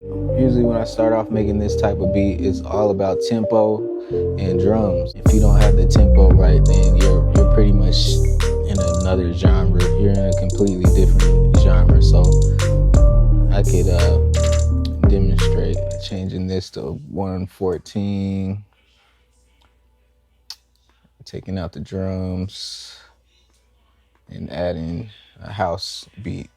Usually when I start off making this type of beat, it's all about tempo and drums. If you don't have the tempo right, then you're pretty much in another genre. You're in a completely different genre. So I could demonstrate changing this to 114, taking out the drums and adding a house beat.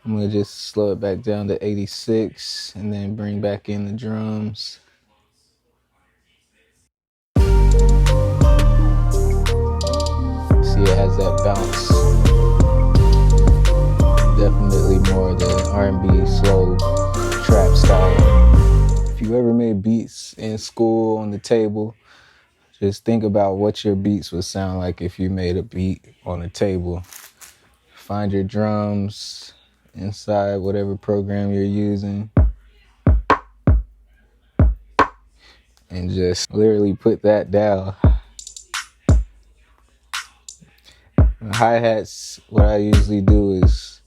I'm gonna just slow it back down to 86 and then bring back in the drums. See, it has that bounce. Definitely more the R&B slow trap style. If you ever made beats in school on the table, just think about what your beats would sound like if you made a beat on a table. Find your drums inside whatever program you're using and just literally put that down. The hi-hats, what I usually do is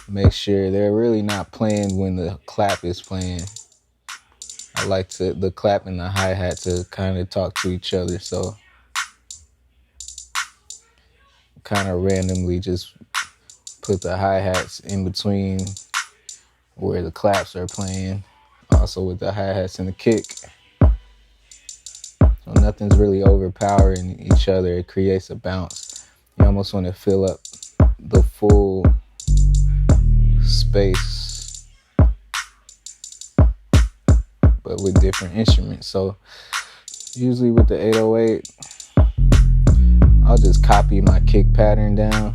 make sure they're really not playing when the clap is playing. I like the clap and the hi-hat to kind of talk to each other, so kind of randomly just put the hi-hats in between where the claps are playing, also with the hi-hats and the kick. So nothing's really overpowering each other. It creates a bounce. You almost want to fill up the full space, but with different instruments. So usually with the 808, I'll just copy my kick pattern down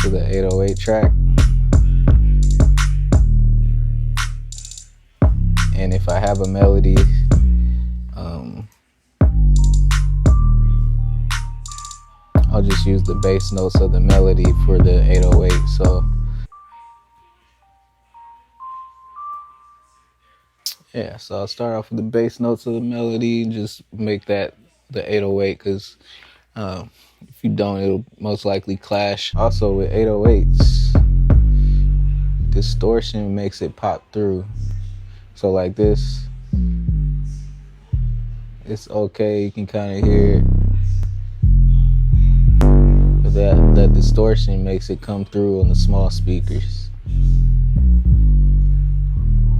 to the 808 track. And if I have a melody, I'll just use the bass notes of the melody for the 808. So yeah, so I'll start off with the bass notes of the melody and just make that the 808, because if you don't, it'll most likely clash. Also with 808s, distortion makes it pop through. So like this, it's okay, you can kind of hear it. But that distortion makes it come through on the small speakers.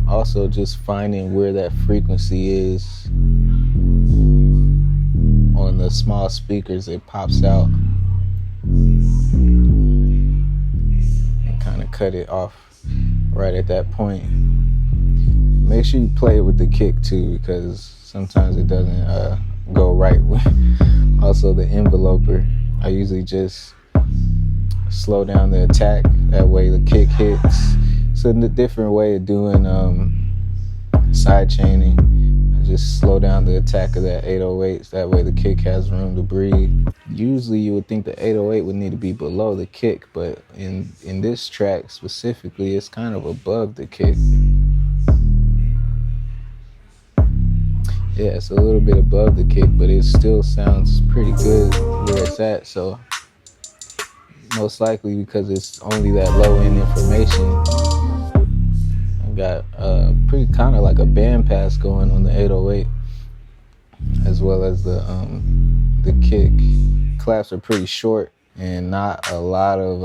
Also just finding where that frequency is on the small speakers, it pops out, and kind of cut it off right at that point. Make sure you play it with the kick too, because sometimes it doesn't go right with also the enveloper. I usually just slow down the attack, that way the kick hits. It's a different way of doing side chaining. I just slow down the attack of that 808, that way the kick has room to breathe. Usually you would think the 808 would need to be below the kick, but in this track specifically, it's kind of above the kick. Yeah, it's a little bit above the kick, but it still sounds pretty good where it's at. So most likely because it's only that low end information, I've got pretty kind of like a band pass going on the 808, as well as the kick. Claps are pretty short and not a lot of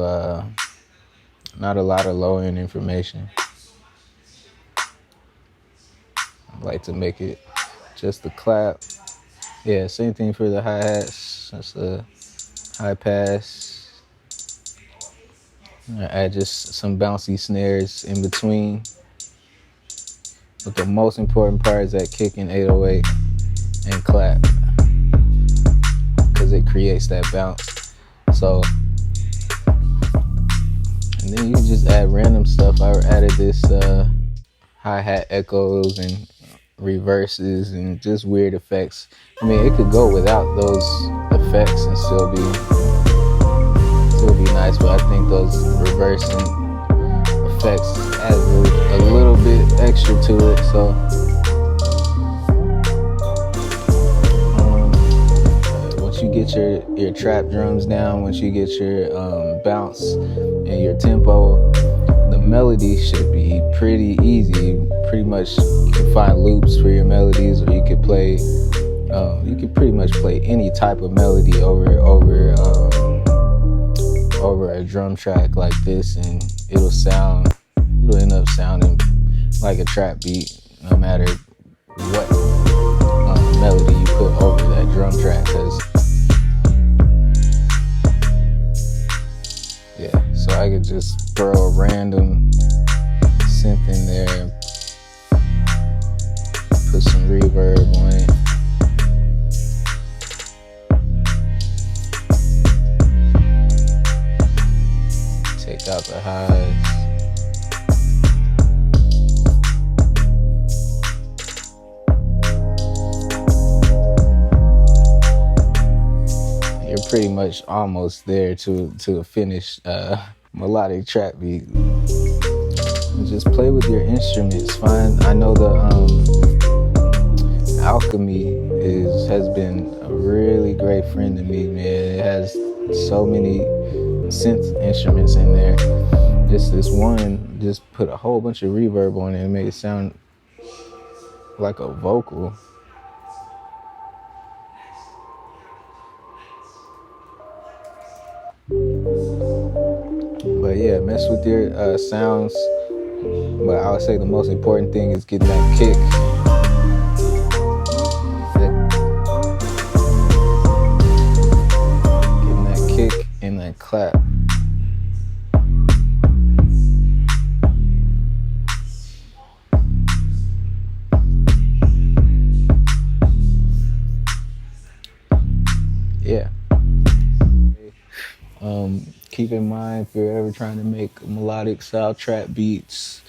low end information. I like to make it just the clap. Yeah, same thing for the hi-hats. That's a high pass. I add just some bouncy snares in between. But the most important part is that kick and 808 and clap, because it creates that bounce. So, and then you just add random stuff. I added this hi-hat echoes and reverses and just weird effects. I mean, it could go without those effects and still be nice, but I think those reversing effects add a little bit extra to it. So once you you get your trap drums down, once you get your bounce and your tempo, the melody should be pretty easy. Pretty much you can find loops for your melodies, or you could play. You could pretty much play any type of melody over a drum track like this, and it'll end up sounding like a trap beat, no matter what melody you put over that drum track. So I could just throw a random synth in there, put some reverb on it. Take out the highs. You're pretty much almost there to a finished melodic trap beat. Just play with your instruments. I know the Alchemy has been a really great friend to me, man. It has so many synth instruments in there. This one just put a whole bunch of reverb on it and made it sound like a vocal. But yeah, mess with your sounds. But I would say the most important thing is getting that kick. Getting that kick and that clap. Yeah. Keep in mind, if you're ever trying to make melodic style trap beats,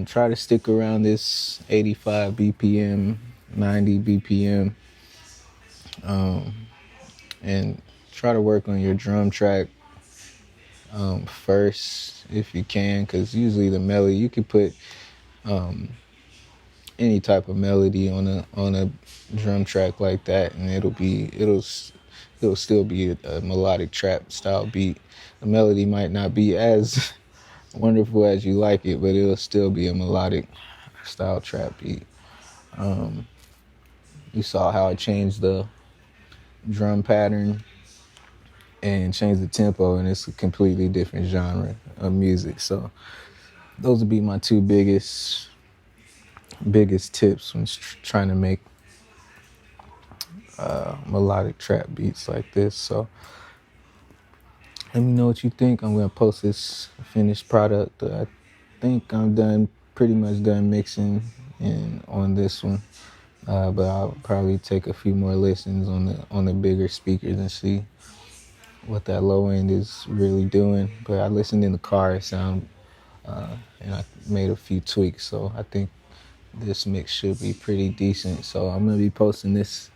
try to stick around this 85 BPM, 90 BPM, and try to work on your drum track first if you can, because usually the melody, you can put any type of melody on a drum track like that, and it'll still be a melodic trap style beat. The melody might not be as wonderful as you like it, but it'll still be a melodic style trap beat. You saw how it changed the drum pattern and changed the tempo, and it's a completely different genre of music. So those would be my two biggest tips when trying to make melodic trap beats like this. So let me know what you think. I'm gonna post this finished product. I think I'm pretty much done mixing on this one, but I'll probably take a few more listens on the bigger speakers and see what that low end is really doing. But I listened in the car, it sound, and I made a few tweaks, so I think this mix should be pretty decent. So I'm gonna be posting this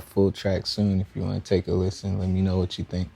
full track soon. If you want to take a listen, let me know what you think.